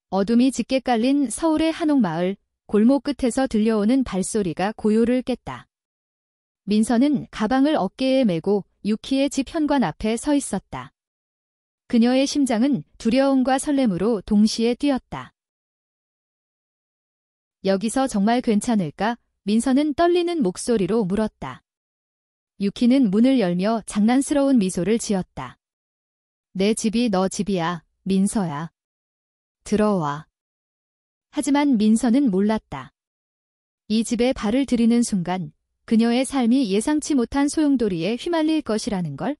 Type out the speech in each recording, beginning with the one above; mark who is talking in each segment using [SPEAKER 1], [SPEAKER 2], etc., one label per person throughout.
[SPEAKER 1] 어둠이 짙게 깔린 서울의 한옥마을, 골목 끝에서 들려오는 발소리가 고요를 깼다. 민서는 가방을 어깨에 메고 유키의 집 현관 앞에 서 있었다. 그녀의 심장은 두려움과 설렘으로 동시에 뛰었다. 여기서 정말 괜찮을까? 민서는 떨리는 목소리로 물었다. 유키는 문을 열며 장난스러운 미소를 지었다. 내 집이 너 집이야, 민서야. 들어와. 하지만 민서는 몰랐다. 이 집에 발을 들이는 순간 그녀의 삶이 예상치 못한 소용돌이에 휘말릴 것이라는 걸.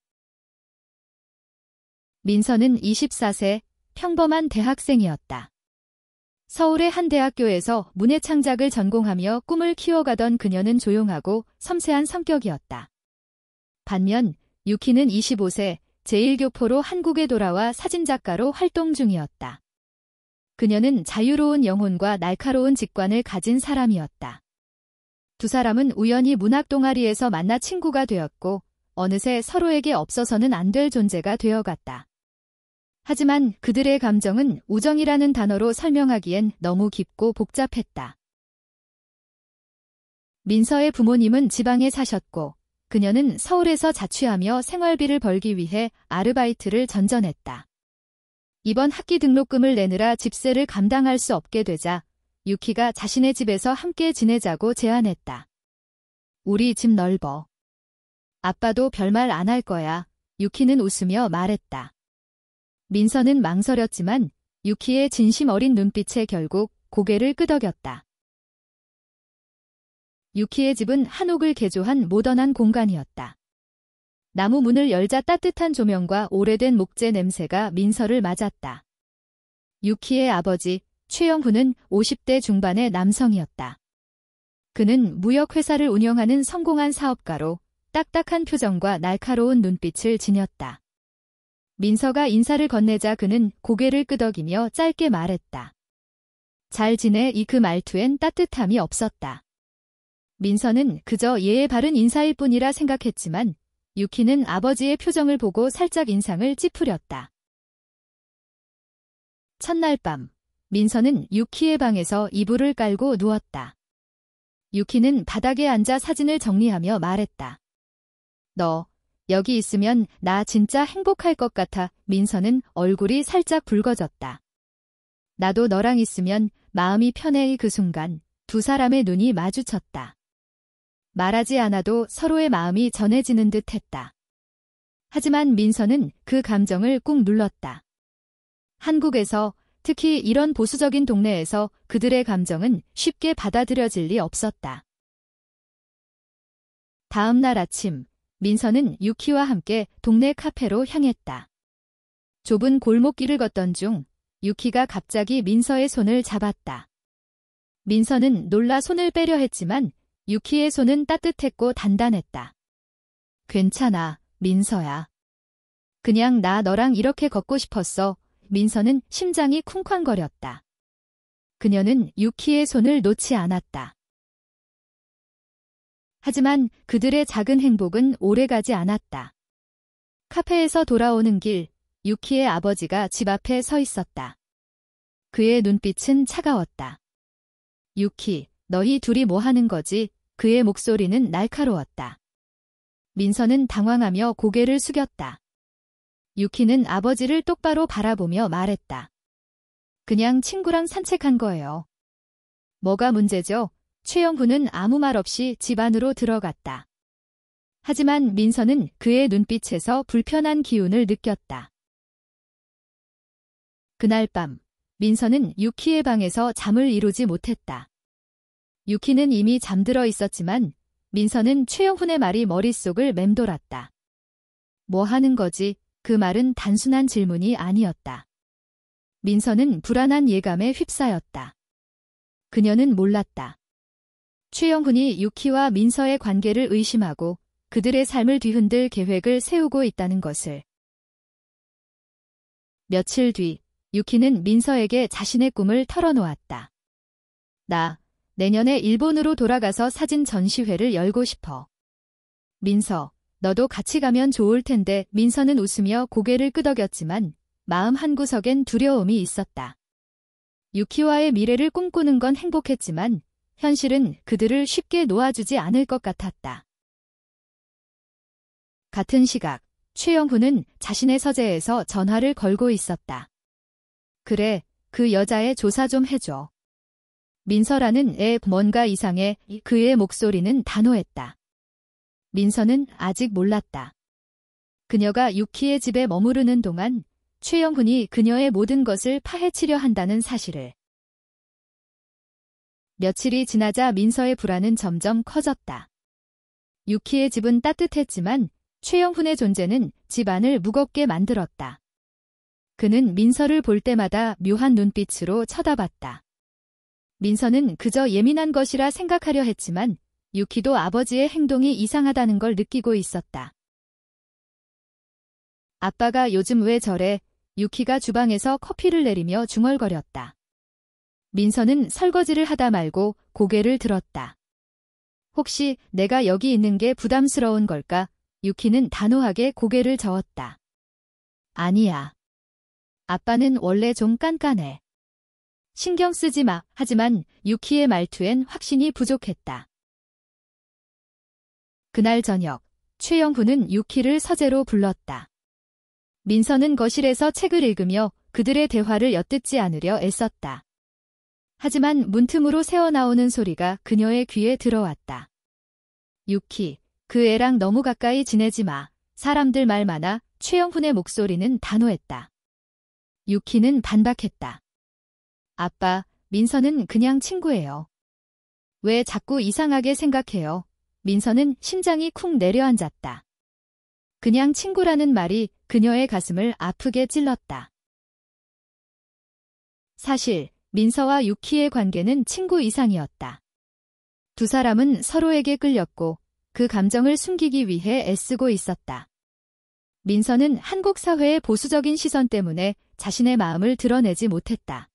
[SPEAKER 1] 민서는 24세, 평범한 대학생이었다. 서울의 한 대학교에서 문해창작을 전공하며 꿈을 키워가던 그녀는 조용하고 섬세한 성격이었다. 반면 유키는 25세, 제1교포로 한국에 돌아와 사진작가로 활동 중이었다. 그녀는 자유로운 영혼과 날카로운 직관을 가진 사람이었다. 두 사람은 우연히 문학 동아리에서 만나 친구가 되었고 어느새 서로에게 없어서는 안 될 존재가 되어갔다. 하지만 그들의 감정은 우정이라는 단어로 설명하기엔 너무 깊고 복잡했다. 민서의 부모님은 지방에 사셨고 그녀는 서울에서 자취하며 생활비를 벌기 위해 아르바이트를 전전했다. 이번 학기 등록금을 내느라 집세를 감당할 수 없게 되자 유키가 자신의 집에서 함께 지내자고 제안했다. 우리 집 넓어. 아빠도 별말 안 할 거야. 유키는 웃으며 말했다. 민서는 망설였지만 유키의 진심 어린 눈빛에 결국 고개를 끄덕였다. 유키의 집은 한옥을 개조한 모던한 공간이었다. 나무 문을 열자 따뜻한 조명과 오래된 목재 냄새가 민서를 맞았다. 유키의 아버지, 최영훈은 50대 중반의 남성이었다. 그는 무역회사를 운영하는 성공한 사업가로 딱딱한 표정과 날카로운 눈빛을 지녔다. 민서가 인사를 건네자 그는 고개를 끄덕이며 짧게 말했다. 잘 지내. 그 말투엔 따뜻함이 없었다. 민서는 그저 예의 바른 인사일 뿐이라 생각했지만 유키는 아버지의 표정을 보고 살짝 인상을 찌푸렸다. 첫날 밤, 민서는 유키의 방에서 이불을 깔고 누웠다. 유키는 바닥에 앉아 사진을 정리하며 말했다. 너 여기 있으면 나 진짜 행복할 것 같아. 민서는 얼굴이 살짝 붉어졌다. 나도 너랑 있으면 마음이 편해. 그 순간 두 사람의 눈이 마주쳤다. 말하지 않아도 서로의 마음이 전해지는 듯 했다. 하지만 민서는 그 감정을 꾹 눌렀다. 한국에서, 특히 이런 보수적인 동네에서 그들의 감정은 쉽게 받아들여질 리 없었다. 다음 날 아침, 민서는 유키와 함께 동네 카페로 향했다. 좁은 골목길을 걷던 중 유키가 갑자기 민서의 손을 잡았다. 민서는 놀라 손을 빼려 했지만 유키의 손은 따뜻했고 단단했다. 괜찮아, 민서야. 그냥 나 너랑 이렇게 걷고 싶었어. 민서는 심장이 쿵쾅거렸다. 그녀는 유키의 손을 놓지 않았다. 하지만 그들의 작은 행복은 오래가지 않았다. 카페에서 돌아오는 길, 유키의 아버지가 집 앞에 서 있었다. 그의 눈빛은 차가웠다. 유키, 너희 둘이 뭐 하는 거지? 그의 목소리는 날카로웠다. 민서는 당황하며 고개를 숙였다. 유키는 아버지를 똑바로 바라보며 말했다. 그냥 친구랑 산책한 거예요. 뭐가 문제죠? 최영훈은 아무 말 없이 집 안으로 들어갔다. 하지만 민서는 그의 눈빛에서 불편한 기운을 느꼈다. 그날 밤, 민서는 유키의 방에서 잠을 이루지 못했다. 유키는 이미 잠들어 있었지만 민서는 최영훈의 말이 머릿속을 맴돌았다. 뭐 하는 거지? 그 말은 단순한 질문이 아니었다. 민서는 불안한 예감에 휩싸였다. 그녀는 몰랐다. 최영훈이 유키와 민서의 관계를 의심하고 그들의 삶을 뒤흔들 계획을 세우고 있다는 것을. 며칠 뒤, 유키는 민서에게 자신의 꿈을 털어놓았다. 나, 내년에 일본으로 돌아가서 사진 전시회를 열고 싶어. 민서, 너도 같이 가면 좋을 텐데. 민서는 웃으며 고개를 끄덕였지만 마음 한구석엔 두려움이 있었다. 유키와의 미래를 꿈꾸는 건 행복했지만 현실은 그들을 쉽게 놓아주지 않을 것 같았다. 같은 시각, 최영훈은 자신의 서재에서 전화를 걸고 있었다. 그래, 그 여자애 조사 좀 해줘. 민서라는 애 뭔가 이상해. 그의 목소리는 단호했다. 민서는 아직 몰랐다. 그녀가 유키의 집에 머무르는 동안 최영훈이 그녀의 모든 것을 파헤치려 한다는 사실을. 며칠이 지나자 민서의 불안은 점점 커졌다. 유키의 집은 따뜻했지만 최영훈의 존재는 집안을 무겁게 만들었다. 그는 민서를 볼 때마다 묘한 눈빛으로 쳐다봤다. 민서는 그저 예민한 것이라 생각하려 했지만 유키도 아버지의 행동이 이상하다는 걸 느끼고 있었다. 아빠가 요즘 왜 저래? 유키가 주방에서 커피를 내리며 중얼거렸다. 민서는 설거지를 하다 말고 고개를 들었다. 혹시 내가 여기 있는 게 부담스러운 걸까? 유키는 단호하게 고개를 저었다. 아니야. 아빠는 원래 좀 깐깐해. 신경 쓰지 마. 하지만 유키의 말투엔 확신이 부족했다. 그날 저녁, 최영훈은 유키를 서재로 불렀다. 민서는 거실에서 책을 읽으며 그들의 대화를 엿듣지 않으려 애썼다. 하지만 문틈으로 새어나오는 소리가 그녀의 귀에 들어왔다. 유키, 그 애랑 너무 가까이 지내지 마. 사람들 말 많아. 최영훈의 목소리는 단호했다. 유키는 반박했다. 아빠, 민서는 그냥 친구예요. 왜 자꾸 이상하게 생각해요? 민서는 심장이 쿵 내려앉았다. 그냥 친구라는 말이 그녀의 가슴을 아프게 찔렀다. 사실 민서와 유키의 관계는 친구 이상이었다. 두 사람은 서로에게 끌렸고 그 감정을 숨기기 위해 애쓰고 있었다. 민서는 한국 사회의 보수적인 시선 때문에 자신의 마음을 드러내지 못했다.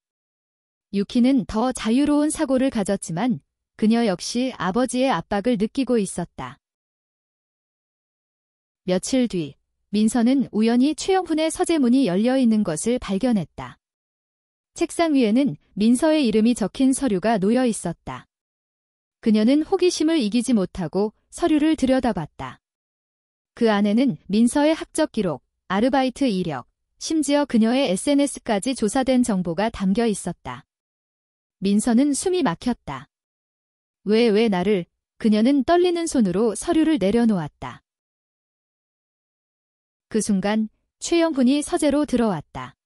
[SPEAKER 1] 유키는 더 자유로운 사고를 가졌지만 그녀 역시 아버지의 압박을 느끼고 있었다. 며칠 뒤, 민서는 우연히 최영훈의 서재문이 열려 있는 것을 발견했다. 책상 위에는 민서의 이름이 적힌 서류가 놓여 있었다. 그녀는 호기심을 이기지 못하고 서류를 들여다봤다. 그 안에는 민서의 학적 기록, 아르바이트 이력, 심지어 그녀의 SNS까지 조사된 정보가 담겨 있었다. 민서는 숨이 막혔다. 왜 나를? 그녀는 떨리는 손으로 서류를 내려놓았다. 그 순간 최영훈이 서재로 들어왔다.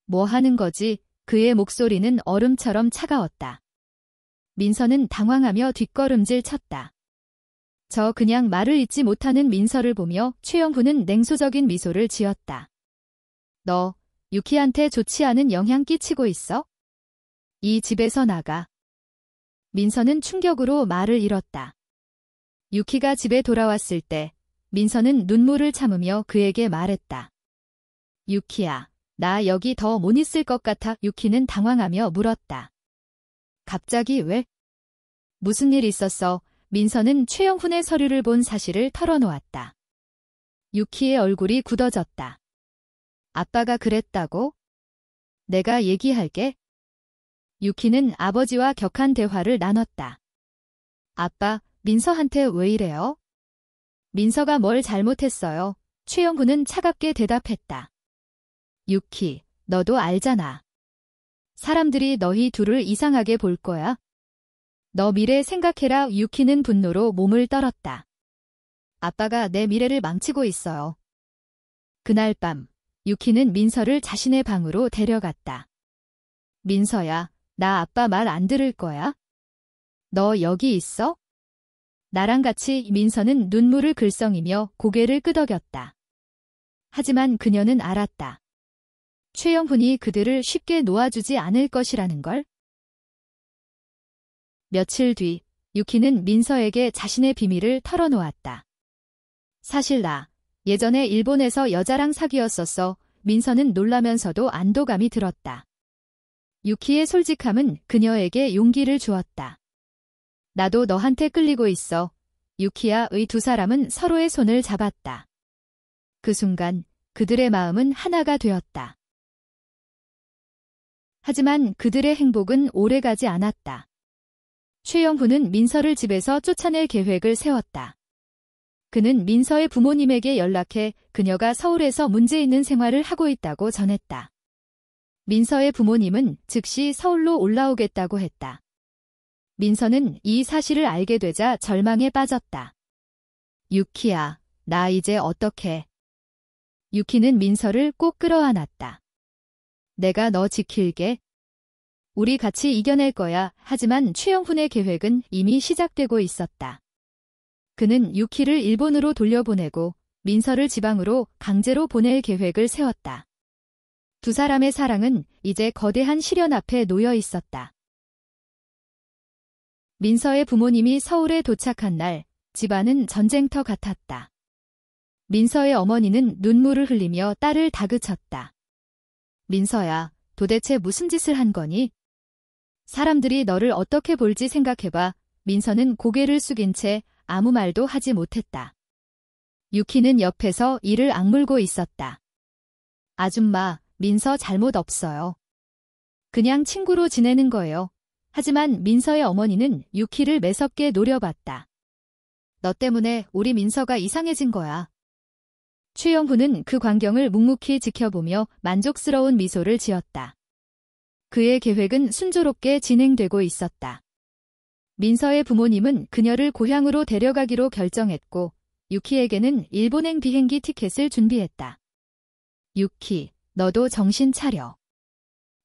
[SPEAKER 1] 뭐 하는 거지? 그의 목소리는 얼음처럼 차가웠다. 민서는 당황하며 뒷걸음질 쳤다. 저 그냥 말을 잇지 못하는 민서를 보며 최영훈은 냉소적인 미소를 지었다. 너, 유키한테 좋지 않은 영향 끼치고 있어? 이 집에서 나가. 민서는 충격으로 말을 잃었다. 유키가 집에 돌아왔을 때 민서는 눈물을 참으며 그에게 말했다. 유키야, 나 여기 더 못 있을 것 같아. 유키는 당황하며 물었다. 갑자기 왜? 무슨 일 있었어? 민서는 최영훈의 서류를 본 사실을 털어놓았다. 유키의 얼굴이 굳어졌다. 아빠가 그랬다고? 내가 얘기할게. 유키는 아버지와 격한 대화를 나눴다. 아빠, 민서한테 왜 이래요? 민서가 뭘 잘못했어요? 최영훈은 차갑게 대답했다. 유키, 너도 알잖아. 사람들이 너희 둘을 이상하게 볼 거야. 너 미래 생각해라. 유키는 분노로 몸을 떨었다. 아빠가 내 미래를 망치고 있어요. 그날 밤, 유키는 민서를 자신의 방으로 데려갔다. 민서야, 나 아빠 말 안 들을 거야? 너 여기 있어? 나랑 같이. 민서는 눈물을 글썽이며 고개를 끄덕였다. 하지만 그녀는 알았다. 최영훈이 그들을 쉽게 놓아주지 않을 것이라는 걸. 며칠 뒤, 유키는 민서에게 자신의 비밀을 털어놓았다. 사실 나, 예전에 일본에서 여자랑 사귀었었어. 민서는 놀라면서도 안도감이 들었다. 유키의 솔직함은 그녀에게 용기를 주었다. 나도 너한테 끌리고 있어. 유키야의 두 사람은 서로의 손을 잡았다. 그 순간 그들의 마음은 하나가 되었다. 하지만 그들의 행복은 오래가지 않았다. 최영훈은 민서를 집에서 쫓아낼 계획을 세웠다. 그는 민서의 부모님에게 연락해 그녀가 서울에서 문제 있는 생활을 하고 있다고 전했다. 민서의 부모님은 즉시 서울로 올라오겠다고 했다. 민서는 이 사실을 알게 되자 절망에 빠졌다. 유키야, 나 이제 어떡해? 유키는 민서를 꼭 끌어안았다. 내가 너 지킬게. 우리 같이 이겨낼 거야. 하지만 최영훈의 계획은 이미 시작되고 있었다. 그는 유키를 일본으로 돌려보내고 민서를 지방으로 강제로 보낼 계획을 세웠다. 두 사람의 사랑은 이제 거대한 시련 앞에 놓여 있었다. 민서의 부모님이 서울에 도착한 날, 집안은 전쟁터 같았다. 민서의 어머니는 눈물을 흘리며 딸을 다그쳤다. 민서야, 도대체 무슨 짓을 한 거니? 사람들이 너를 어떻게 볼지 생각해봐. 민서는 고개를 숙인 채 아무 말도 하지 못했다. 유키는 옆에서 이를 악물고 있었다. 아줌마, 민서 잘못 없어요. 그냥 친구로 지내는 거예요. 하지만 민서의 어머니는 유키를 매섭게 노려봤다. 너 때문에 우리 민서가 이상해진 거야. 최영훈은 그 광경을 묵묵히 지켜보며 만족스러운 미소를 지었다. 그의 계획은 순조롭게 진행되고 있었다. 민서의 부모님은 그녀를 고향으로 데려가기로 결정했고 유키에게는 일본행 비행기 티켓을 준비했다. 유키, 너도 정신 차려.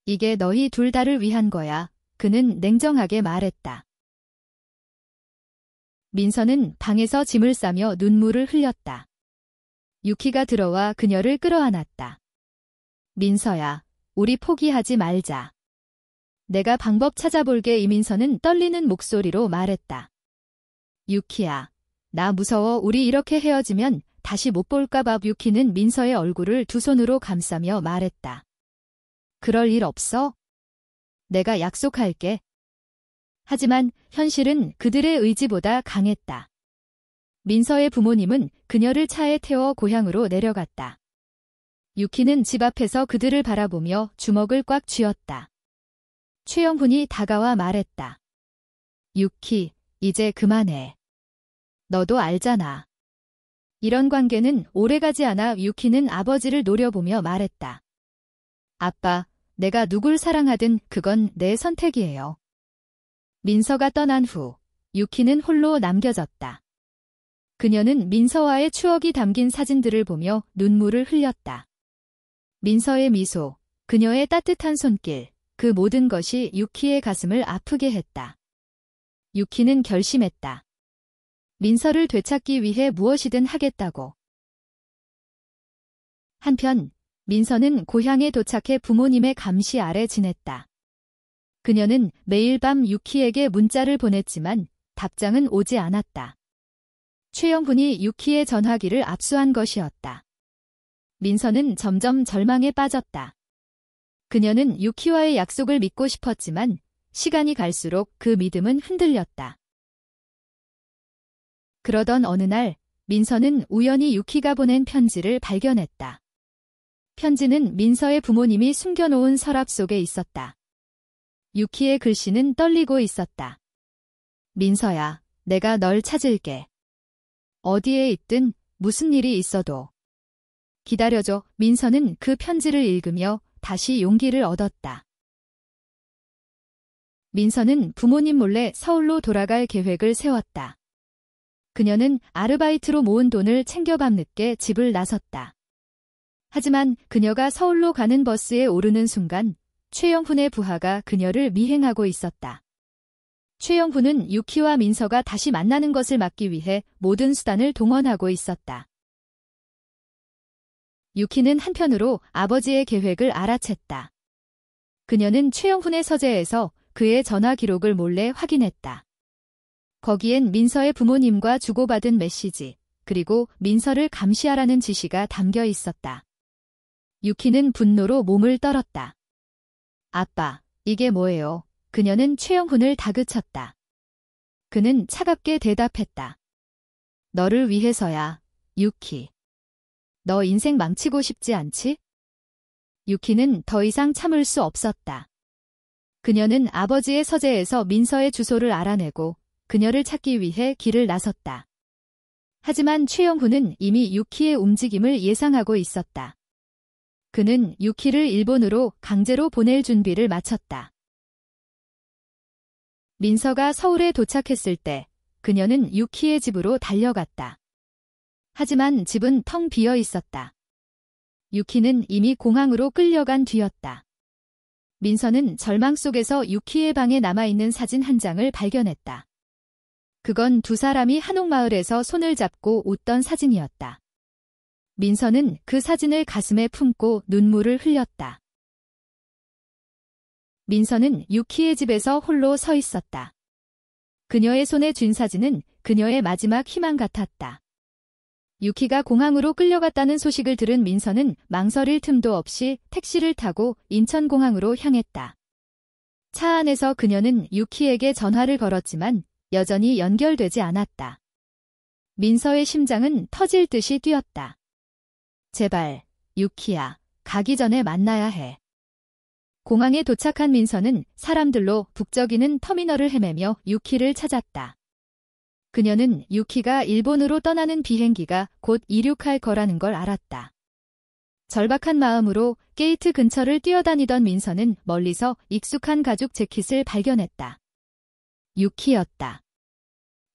[SPEAKER 1] 이게 너희 둘 다를 위한 거야. 그는 냉정하게 말했다. 민서는 방에서 짐을 싸며 눈물을 흘렸다. 유키가 들어와 그녀를 끌어안았다. 민서야, 우리 포기하지 말자. 내가 방법 찾아볼게. 이민서는 떨리는 목소리로 말했다. 유키야, 나 무서워. 우리 이렇게 헤어지면 다시 못 볼까봐. 유키는 민서의 얼굴을 두 손으로 감싸며 말했다. 그럴 일 없어? 내가 약속할게. 하지만 현실은 그들의 의지보다 강했다. 민서의 부모님은 그녀를 차에 태워 고향으로 내려갔다. 유키는 집 앞에서 그들을 바라보며 주먹을 꽉 쥐었다. 최영훈이 다가와 말했다. 유키, 이제 그만해. 너도 알잖아. 이런 관계는 오래가지 않아. 유키는 아버지를 노려보며 말했다. 아빠, 내가 누굴 사랑하든 그건 내 선택이에요. 민서가 떠난 후 유키는 홀로 남겨졌다. 그녀는 민서와의 추억이 담긴 사진들을 보며 눈물을 흘렸다. 민서의 미소, 그녀의 따뜻한 손길, 그 모든 것이 유키의 가슴을 아프게 했다. 유키는 결심했다. 민서를 되찾기 위해 무엇이든 하겠다고. 한편 민서는 고향에 도착해 부모님의 감시 아래 지냈다. 그녀는 매일 밤 유키에게 문자를 보냈지만 답장은 오지 않았다. 최영훈이 유키의 전화기를 압수한 것이었다. 민서는 점점 절망에 빠졌다. 그녀는 유키와의 약속을 믿고 싶었지만 시간이 갈수록 그 믿음은 흔들렸다. 그러던 어느 날 민서는 우연히 유키가 보낸 편지를 발견했다. 편지는 민서의 부모님이 숨겨놓은 서랍 속에 있었다. 유키의 글씨는 떨리고 있었다. 민서야, 내가 널 찾을게. 어디에 있든 무슨 일이 있어도. 기다려줘. 민서는 그 편지를 읽으며 다시 용기를 얻었다. 민서는 부모님 몰래 서울로 돌아갈 계획을 세웠다. 그녀는 아르바이트로 모은 돈을 챙겨 밤늦게 집을 나섰다. 하지만 그녀가 서울로 가는 버스에 오르는 순간 최영훈의 부하가 그녀를 미행하고 있었다. 최영훈은 유키와 민서가 다시 만나는 것을 막기 위해 모든 수단을 동원하고 있었다. 유키는 한편으로 아버지의 계획을 알아챘다. 그녀는 최영훈의 서재에서 그의 전화 기록을 몰래 확인했다. 거기엔 민서의 부모님과 주고받은 메시지, 그리고 민서를 감시하라는 지시가 담겨 있었다. 유키는 분노로 몸을 떨었다. 아빠, 이게 뭐예요? 그녀는 최영훈을 다그쳤다. 그는 차갑게 대답했다. 너를 위해서야, 유키. 너 인생 망치고 싶지 않지? 유키는 더 이상 참을 수 없었다. 그녀는 아버지의 서재에서 민서의 주소를 알아내고 그녀를 찾기 위해 길을 나섰다. 하지만 최영훈은 이미 유키의 움직임을 예상하고 있었다. 그는 유키를 일본으로 강제로 보낼 준비를 마쳤다. 민서가 서울에 도착했을 때 그녀는 유키의 집으로 달려갔다. 하지만 집은 텅 비어 있었다. 유키는 이미 공항으로 끌려간 뒤였다. 민서는 절망 속에서 유키의 방에 남아있는 사진 한 장을 발견했다. 그건 두 사람이 한옥마을에서 손을 잡고 웃던 사진이었다. 민서는 그 사진을 가슴에 품고 눈물을 흘렸다. 민서는 유키의 집에서 홀로 서 있었다. 그녀의 손에 쥔 사진은 그녀의 마지막 희망 같았다. 유키가 공항으로 끌려갔다는 소식을 들은 민서는 망설일 틈도 없이 택시를 타고 인천공항으로 향했다. 차 안에서 그녀는 유키에게 전화를 걸었지만 여전히 연결되지 않았다. 민서의 심장은 터질 듯이 뛰었다. 제발, 유키야, 가기 전에 만나야 해. 공항에 도착한 민서는 사람들로 북적이는 터미널을 헤매며 유키를 찾았다. 그녀는 유키가 일본으로 떠나는 비행기가 곧 이륙할 거라는 걸 알았다. 절박한 마음으로 게이트 근처를 뛰어다니던 민서는 멀리서 익숙한 가죽 재킷을 발견했다. 유키였다.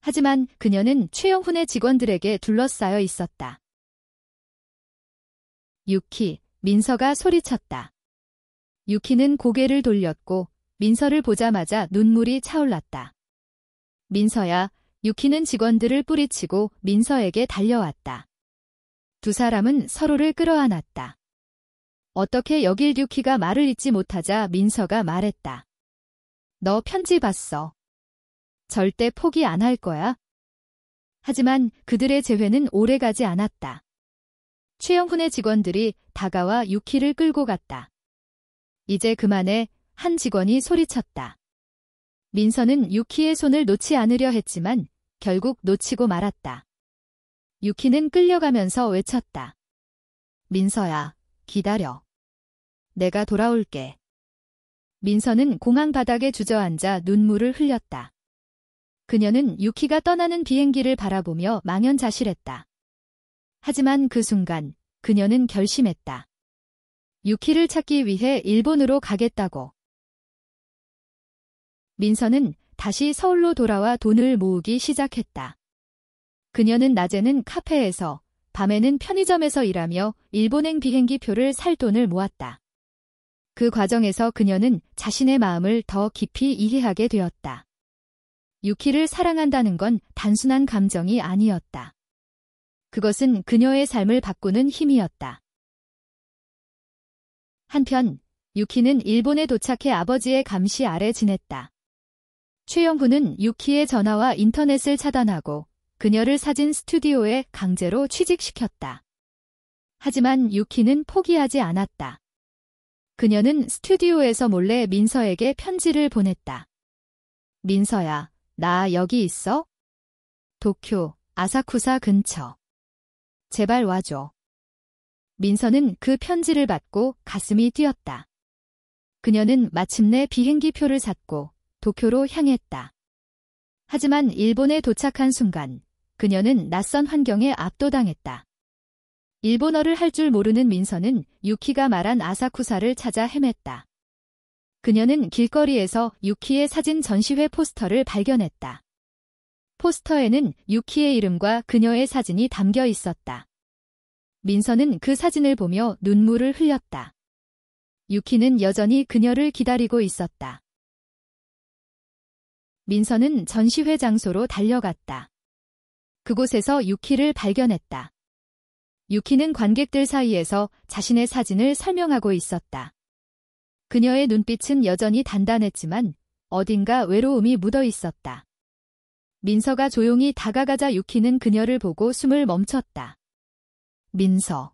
[SPEAKER 1] 하지만 그녀는 최영훈의 직원들에게 둘러싸여 있었다. 유키, 민서가 소리쳤다. 유키는 고개를 돌렸고 민서를 보자마자 눈물이 차올랐다. 민서야, 유키는 직원들을 뿌리치고 민서에게 달려왔다. 두 사람은 서로를 끌어안았다. 어떻게 여길 유키가 말을 잇지 못하자 민서가 말했다. 너 편지 봤어. 절대 포기 안 할 거야. 하지만 그들의 재회는 오래가지 않았다. 최영훈의 직원들이 다가와 유키를 끌고 갔다. 이제 그만해, 한 직원이 소리쳤다. 민서는 유키의 손을 놓지 않으려 했지만 결국 놓치고 말았다. 유키는 끌려가면서 외쳤다. 민서야, 기다려. 내가 돌아올게. 민서는 공항 바닥에 주저앉아 눈물을 흘렸다. 그녀는 유키가 떠나는 비행기를 바라보며 망연자실했다. 하지만 그 순간 그녀는 결심했다. 유키를 찾기 위해 일본으로 가겠다고. 민서는 다시 서울로 돌아와 돈을 모으기 시작했다. 그녀는 낮에는 카페에서, 밤에는 편의점에서 일하며 일본행 비행기 표를 살 돈을 모았다. 그 과정에서 그녀는 자신의 마음을 더 깊이 이해하게 되었다. 유키를 사랑한다는 건 단순한 감정이 아니었다. 그것은 그녀의 삶을 바꾸는 힘이었다. 한편 유키는 일본에 도착해 아버지의 감시 아래 지냈다. 최영훈은 유키의 전화와 인터넷을 차단하고 그녀를 사진 스튜디오에 강제로 취직시켰다. 하지만 유키는 포기하지 않았다. 그녀는 스튜디오에서 몰래 민서에게 편지를 보냈다. 민서야, 나 여기 있어? 도쿄, 아사쿠사 근처. 제발 와줘. 민서는 그 편지를 받고 가슴이 뛰었다. 그녀는 마침내 비행기 표를 샀고 도쿄로 향했다. 하지만 일본에 도착한 순간 그녀는 낯선 환경에 압도당했다. 일본어를 할 줄 모르는 민서는 유키가 말한 아사쿠사를 찾아 헤맸다. 그녀는 길거리에서 유키의 사진 전시회 포스터를 발견했다. 포스터에는 유키의 이름과 그녀의 사진이 담겨 있었다. 민서는 그 사진을 보며 눈물을 흘렸다. 유키는 여전히 그녀를 기다리고 있었다. 민서는 전시회 장소로 달려갔다. 그곳에서 유키를 발견했다. 유키는 관객들 사이에서 자신의 사진을 설명하고 있었다. 그녀의 눈빛은 여전히 단단했지만 어딘가 외로움이 묻어 있었다. 민서가 조용히 다가가자 유키는 그녀를 보고 숨을 멈췄다. 민서.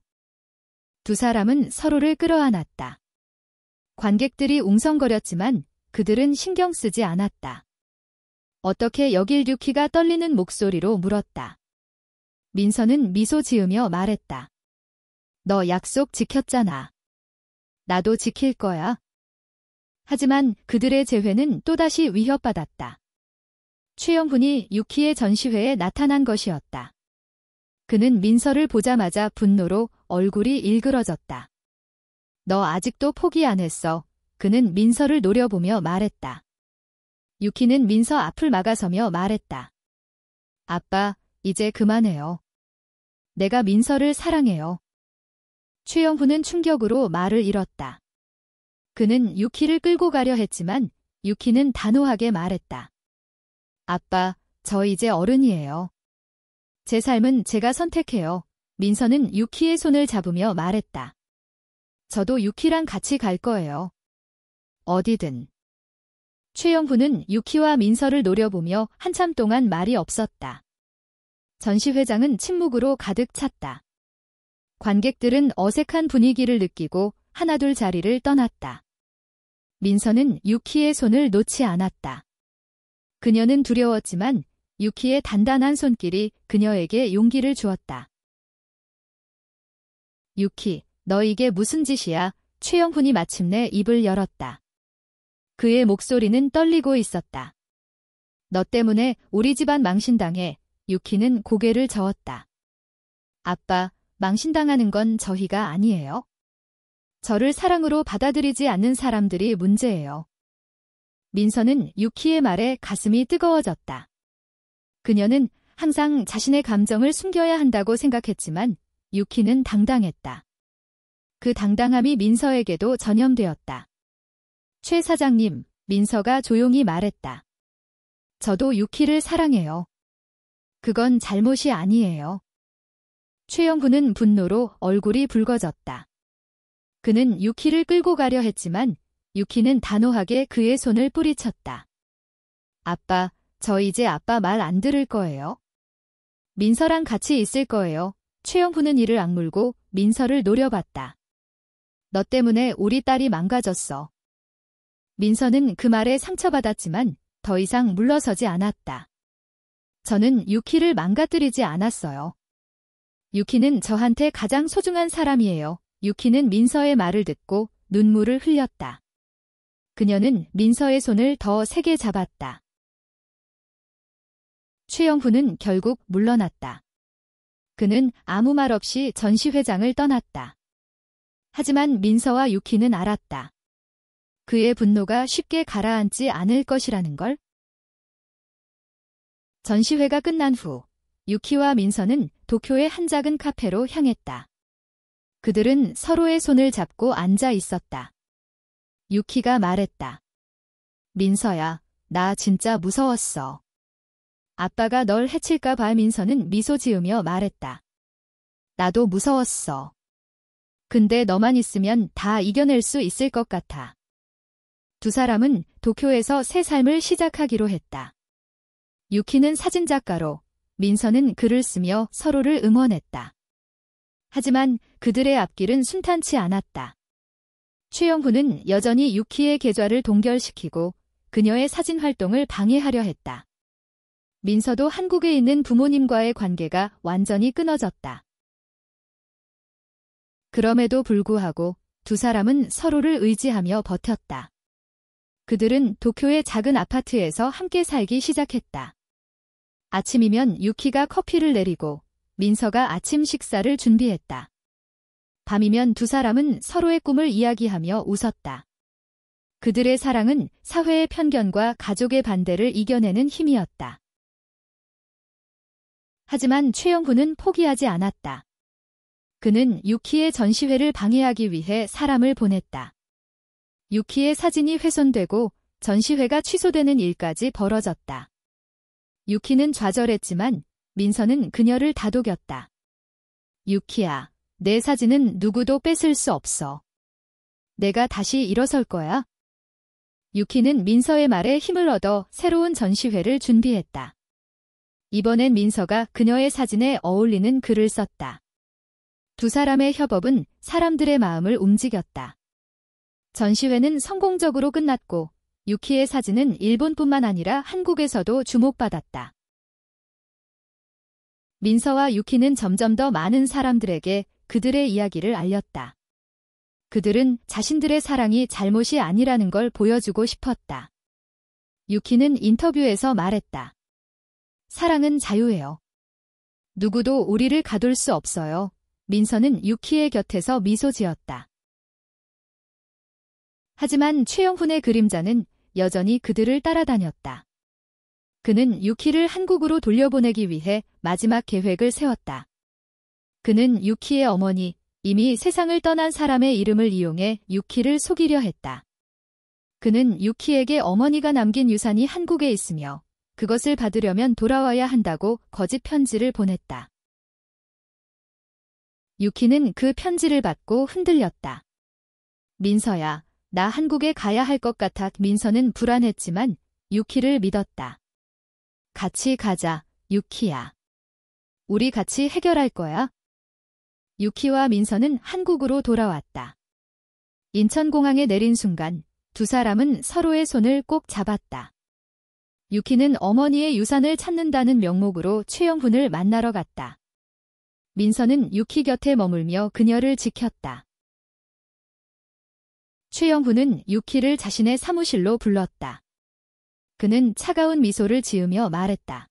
[SPEAKER 1] 두 사람은 서로를 끌어안았다. 관객들이 웅성거렸지만 그들은 신경 쓰지 않았다. 어떻게 여길 유키가 떨리는 목소리로 물었다. 민서는 미소 지으며 말했다. 너 약속 지켰잖아. 나도 지킬 거야. 하지만 그들의 재회는 또다시 위협받았다. 최영훈이 유키의 전시회에 나타난 것이었다. 그는 민서를 보자마자 분노로 얼굴이 일그러졌다. 너 아직도 포기 안 했어. 그는 민서를 노려보며 말했다. 유키는 민서 앞을 막아서며 말했다. 아빠, 이제 그만해요. 내가 민서를 사랑해요. 최영훈은 충격으로 말을 잃었다. 그는 유키를 끌고 가려 했지만 유키는 단호하게 말했다. 아빠, 저 이제 어른이에요. 제 삶은 제가 선택해요. 민서는 유키의 손을 잡으며 말했다. 저도 유키랑 같이 갈 거예요. 어디든. 최영훈은 유키와 민서를 노려보며 한참 동안 말이 없었다. 전시회장은 침묵으로 가득 찼다. 관객들은 어색한 분위기를 느끼고 하나둘 자리를 떠났다. 민서는 유키의 손을 놓지 않았다. 그녀는 두려웠지만 유키의 단단한 손길이 그녀에게 용기를 주었다. 유키, 너 이게 무슨 짓이야? 최영훈이 마침내 입을 열었다. 그의 목소리는 떨리고 있었다. 너 때문에 우리 집안 망신당해. 유키는 고개를 저었다. 아빠, 망신당하는 건 저희가 아니에요. 저를 사랑으로 받아들이지 않는 사람들이 문제예요. 민서는 유키의 말에 가슴이 뜨거워졌다. 그녀는 항상 자신의 감정을 숨겨야 한다고 생각했지만 유키는 당당했다. 그 당당함이 민서에게도 전염되었다. 최 사장님, 민서가 조용히 말했다. 저도 유키를 사랑해요. 그건 잘못이 아니에요. 최영훈은 분노로 얼굴이 붉어졌다. 그는 유키를 끌고 가려 했지만 유키는 단호하게 그의 손을 뿌리쳤다. 아빠, 저 이제 아빠 말 안 들을 거예요. 민서랑 같이 있을 거예요. 최영훈은 이를 악물고 민서를 노려봤다. 너 때문에 우리 딸이 망가졌어. 민서는 그 말에 상처받았지만 더 이상 물러서지 않았다. 저는 유키를 망가뜨리지 않았어요. 유키는 저한테 가장 소중한 사람이에요. 유키는 민서의 말을 듣고 눈물을 흘렸다. 그녀는 민서의 손을 더 세게 잡았다. 최영훈은 결국 물러났다. 그는 아무 말 없이 전시회장을 떠났다. 하지만 민서와 유키는 알았다. 그의 분노가 쉽게 가라앉지 않을 것이라는 걸. 전시회가 끝난 후 유키와 민서는 도쿄의 한 작은 카페로 향했다. 그들은 서로의 손을 잡고 앉아 있었다. 유키가 말했다. 민서야, 나 진짜 무서웠어. 아빠가 널 해칠까 봐. 민서는 미소 지으며 말했다. 나도 무서웠어. 근데 너만 있으면 다 이겨낼 수 있을 것 같아. 두 사람은 도쿄에서 새 삶을 시작하기로 했다. 유키는 사진작가로, 민서는 글을 쓰며 서로를 응원했다. 하지만 그들의 앞길은 순탄치 않았다. 최영훈은 여전히 유키의 계좌를 동결시키고 그녀의 사진 활동을 방해하려 했다. 민서도 한국에 있는 부모님과의 관계가 완전히 끊어졌다. 그럼에도 불구하고 두 사람은 서로를 의지하며 버텼다. 그들은 도쿄의 작은 아파트에서 함께 살기 시작했다. 아침이면 유키가 커피를 내리고 민서가 아침 식사를 준비했다. 밤이면 두 사람은 서로의 꿈을 이야기하며 웃었다. 그들의 사랑은 사회의 편견과 가족의 반대를 이겨내는 힘이었다. 하지만 최영훈은 포기하지 않았다. 그는 유키의 전시회를 방해하기 위해 사람을 보냈다. 유키의 사진이 훼손되고 전시회가 취소되는 일까지 벌어졌다. 유키는 좌절했지만 민서는 그녀를 다독였다. 유키야, 내 사진은 누구도 뺏을 수 없어. 내가 다시 일어설 거야. 유키는 민서의 말에 힘을 얻어 새로운 전시회를 준비했다. 이번엔 민서가 그녀의 사진에 어울리는 글을 썼다. 두 사람의 협업은 사람들의 마음을 움직였다. 전시회는 성공적으로 끝났고 유키의 사진은 일본뿐만 아니라 한국에서도 주목받았다. 민서와 유키는 점점 더 많은 사람들에게 그들의 이야기를 알렸다. 그들은 자신들의 사랑이 잘못이 아니라는 걸 보여주고 싶었다. 유키는 인터뷰에서 말했다. 사랑은 자유예요. 누구도 우리를 가둘 수 없어요. 민서는 유키의 곁에서 미소 지었다. 하지만 최영훈의 그림자는 여전히 그들을 따라다녔다. 그는 유키를 한국으로 돌려보내기 위해 마지막 계획을 세웠다. 그는 유키의 어머니, 이미 세상을 떠난 사람의 이름을 이용해 유키를 속이려 했다. 그는 유키에게 어머니가 남긴 유산이 한국에 있으며 그것을 받으려면 돌아와야 한다고 거짓 편지를 보냈다. 유키는 그 편지를 받고 흔들렸다. 민서야, 나 한국에 가야 할 것 같아. 민서는 불안했지만 유키를 믿었다. 같이 가자, 유키야. 우리 같이 해결할 거야. 유키와 민서는 한국으로 돌아왔다. 인천공항에 내린 순간 두 사람은 서로의 손을 꼭 잡았다. 유키는 어머니의 유산을 찾는다는 명목으로 최영훈을 만나러 갔다. 민서는 유키 곁에 머물며 그녀를 지켰다. 최영훈은 유키를 자신의 사무실로 불렀다. 그는 차가운 미소를 지으며 말했다.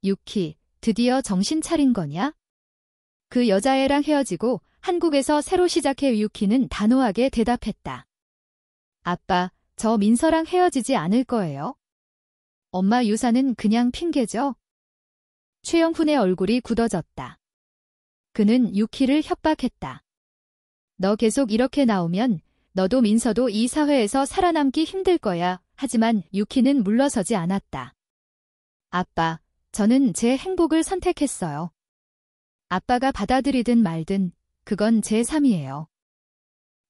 [SPEAKER 1] 유키, 드디어 정신 차린 거냐? 그 여자애랑 헤어지고 한국에서 새로 시작해. 유키는 단호하게 대답했다. 아빠, 저 민서랑 헤어지지 않을 거예요. 엄마 유산은 그냥 핑계죠? 최영훈의 얼굴이 굳어졌다. 그는 유키를 협박했다. 너 계속 이렇게 나오면 너도 민서도 이 사회에서 살아남기 힘들 거야. 하지만 유키는 물러서지 않았다. 아빠, 저는 제 행복을 선택했어요. 아빠가 받아들이든 말든 그건 제 삶이에요.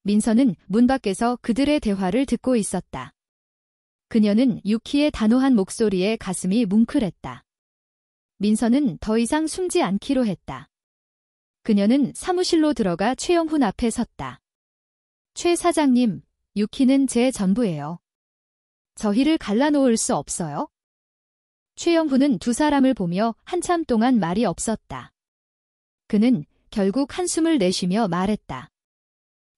[SPEAKER 1] 민서는 문 밖에서 그들의 대화를 듣고 있었다. 그녀는 유키의 단호한 목소리에 가슴이 뭉클했다. 민서는 더 이상 숨지 않기로 했다. 그녀는 사무실로 들어가 최영훈 앞에 섰다. 최 사장님, 유키는 제 전부예요. 저희를 갈라놓을 수 없어요? 최영훈은 두 사람을 보며 한참 동안 말이 없었다. 그는 결국 한숨을 내쉬며 말했다.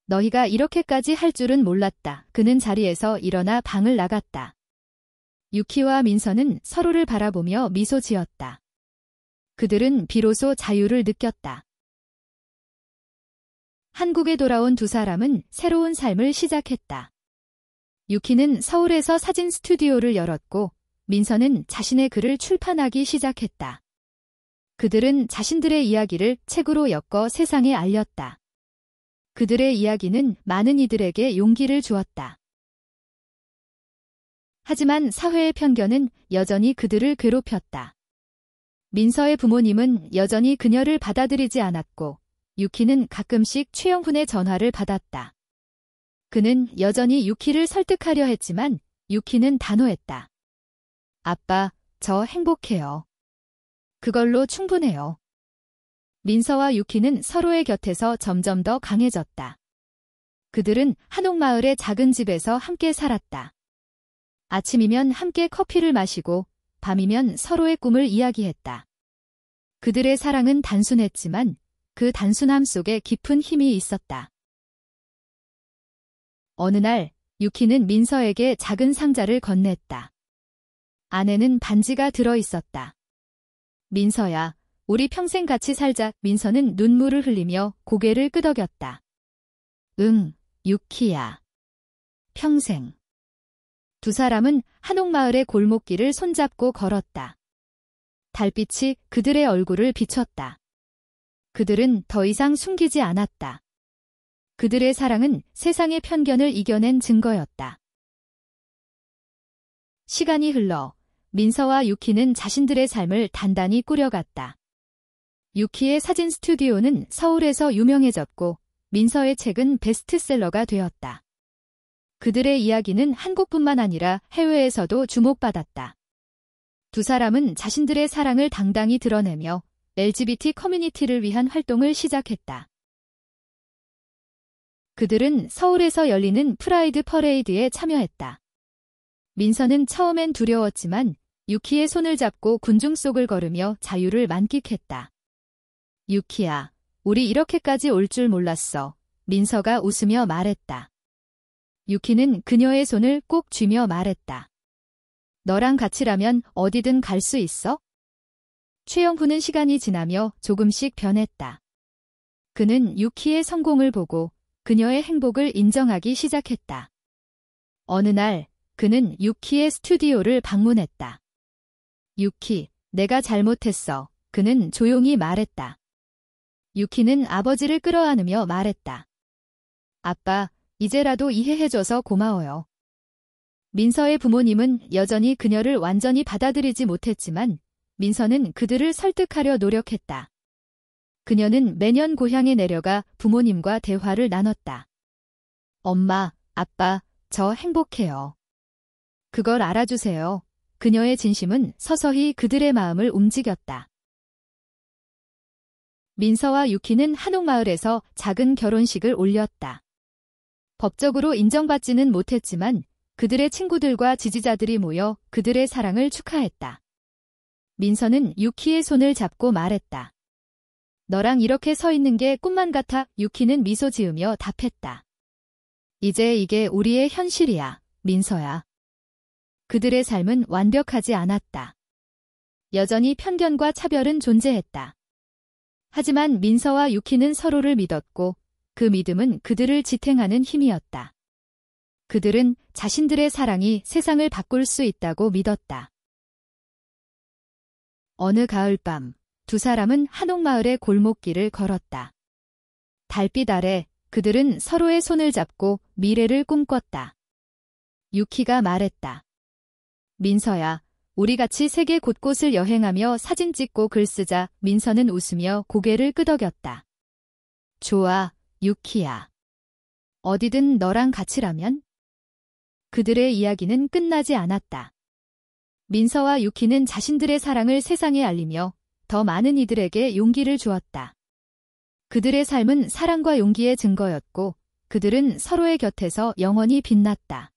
[SPEAKER 1] 너희가 이렇게까지 할 줄은 몰랐다. 그는 자리에서 일어나 방을 나갔다. 유키와 민서는 서로를 바라보며 미소 지었다. 그들은 비로소 자유를 느꼈다. 한국에 돌아온 두 사람은 새로운 삶을 시작했다. 유키는 서울에서 사진 스튜디오를 열었고 민서는 자신의 글을 출판하기 시작했다. 그들은 자신들의 이야기를 책으로 엮어 세상에 알렸다. 그들의 이야기는 많은 이들에게 용기를 주었다. 하지만 사회의 편견은 여전히 그들을 괴롭혔다. 민서의 부모님은 여전히 그녀를 받아들이지 않았고 유키는 가끔씩 최영훈의 전화를 받았다. 그는 여전히 유키를 설득하려 했지만 유키는 단호했다. 아빠, 저 행복해요. 그걸로 충분해요. 민서와 유키는 서로의 곁에서 점점 더 강해졌다. 그들은 한옥마을의 작은 집에서 함께 살았다. 아침이면 함께 커피를 마시고 밤이면 서로의 꿈을 이야기했다. 그들의 사랑은 단순했지만 그 단순함 속에 깊은 힘이 있었다. 어느 날 유키는 민서에게 작은 상자를 건넸다. 안에는 반지가 들어 있었다. 민서야, 우리 평생 같이 살자. 민서는 눈물을 흘리며 고개를 끄덕였다. 응, 유키야. 평생. 두 사람은 한옥마을의 골목길을 손잡고 걸었다. 달빛이 그들의 얼굴을 비췄다. 그들은 더 이상 숨기지 않았다. 그들의 사랑은 세상의 편견을 이겨낸 증거였다. 시간이 흘러 민서와 유키는 자신들의 삶을 단단히 꾸려갔다. 유키의 사진 스튜디오는 서울에서 유명해졌고 민서의 책은 베스트셀러가 되었다. 그들의 이야기는 한국뿐만 아니라 해외에서도 주목받았다. 두 사람은 자신들의 사랑을 당당히 드러내며 LGBT 커뮤니티를 위한 활동을 시작했다. 그들은 서울에서 열리는 프라이드 퍼레이드에 참여했다. 민서는 처음엔 두려웠지만 유키의 손을 잡고 군중 속을 걸으며 자유를 만끽했다. 유키야, 우리 이렇게까지 올 줄 몰랐어. 민서가 웃으며 말했다. 유키는 그녀의 손을 꼭 쥐며 말했다. 너랑 같이라면 어디든 갈 수 있어? 최영훈은 시간이 지나며 조금씩 변했다. 그는 유키의 성공을 보고 그녀의 행복을 인정하기 시작했다. 어느 날 그는 유키의 스튜디오를 방문했다. 유키, 내가 잘못했어. 그는 조용히 말했다. 유키는 아버지를 끌어안으며 말했다. 아빠, 이제라도 이해해줘서 고마워요. 민서의 부모님은 여전히 그녀를 완전히 받아들이지 못했지만 민서는 그들을 설득하려 노력했다. 그녀는 매년 고향에 내려가 부모님과 대화를 나눴다. 엄마, 아빠, 저 행복해요. 그걸 알아주세요. 그녀의 진심은 서서히 그들의 마음을 움직였다. 민서와 유키는 한옥마을에서 작은 결혼식을 올렸다. 법적으로 인정받지는 못했지만 그들의 친구들과 지지자들이 모여 그들의 사랑을 축하했다. 민서는 유키의 손을 잡고 말했다. 너랑 이렇게 서 있는 게 꿈만 같아. 유키는 미소 지으며 답했다. 이제 이게 우리의 현실이야, 민서야. 그들의 삶은 완벽하지 않았다. 여전히 편견과 차별은 존재했다. 하지만 민서와 유키는 서로를 믿었고 그 믿음은 그들을 지탱하는 힘이었다. 그들은 자신들의 사랑이 세상을 바꿀 수 있다고 믿었다. 어느 가을밤, 두 사람은 한옥마을의 골목길을 걸었다. 달빛 아래 그들은 서로의 손을 잡고 미래를 꿈꿨다. 유키가 말했다. 민서야, 우리 같이 세계 곳곳을 여행하며 사진 찍고 글 쓰자. 민서는 웃으며 고개를 끄덕였다. 좋아, 유키야. 어디든 너랑 같이라면? 그들의 이야기는 끝나지 않았다. 민서와 유키는 자신들의 사랑을 세상에 알리며 더 많은 이들에게 용기를 주었다. 그들의 삶은 사랑과 용기의 증거였고 그들은 서로의 곁에서 영원히 빛났다.